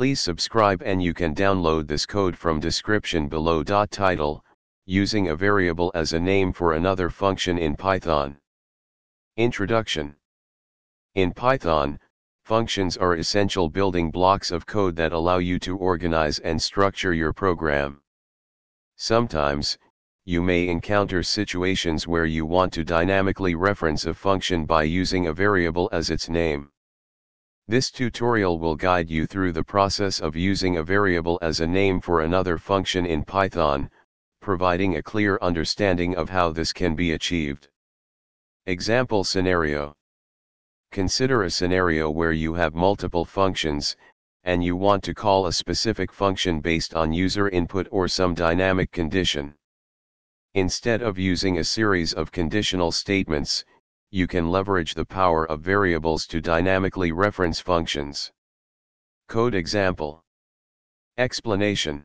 Please subscribe, and you can download this code from description below. Title: Using a variable as a name for another function in Python. Introduction. In Python, functions are essential building blocks of code that allow you to organize and structure your program. Sometimes, you may encounter situations where you want to dynamically reference a function by using a variable as its name. This tutorial will guide you through the process of using a variable as a name for another function in Python, providing a clear understanding of how this can be achieved. Example scenario. Consider a scenario where you have multiple functions, and you want to call a specific function based on user input or some dynamic condition. Instead of using a series of conditional statements, you can leverage the power of variables to dynamically reference functions. Code example. Explanation.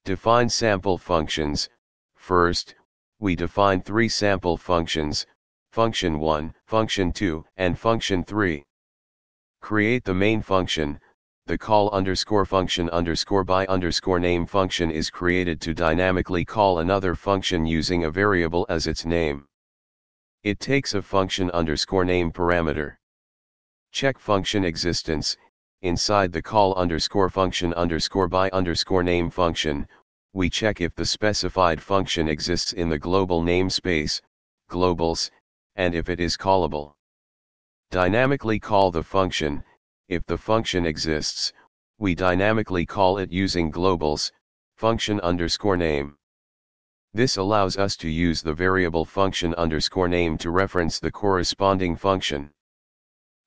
Define sample functions. First, we define 3 sample functions: function 1, function 2, and function 3. Create the main function. The call_function_by_name function is created to dynamically call another function using a variable as its name. It takes a function_name parameter. Check function existence. Inside the call_function_by_name function, we check if the specified function exists in the global namespace, globals, and if it is callable. Dynamically call the function. If the function exists, we dynamically call it using globals, function_name. This allows us to use the variable function_name to reference the corresponding function.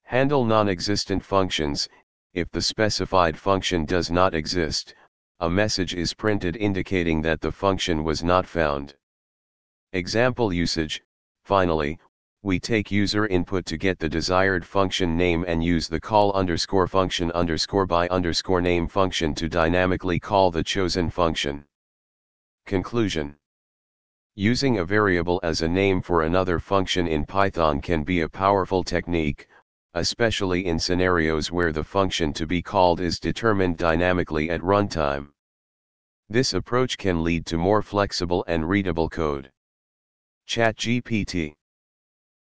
Handle non-existent functions. If the specified function does not exist, a message is printed indicating that the function was not found. Example usage. Finally, we take user input to get the desired function name and use the call_function_by_name function to dynamically call the chosen function. Conclusion. Using a variable as a name for another function in Python can be a powerful technique, especially in scenarios where the function to be called is determined dynamically at runtime. This approach can lead to more flexible and readable code. ChatGPT.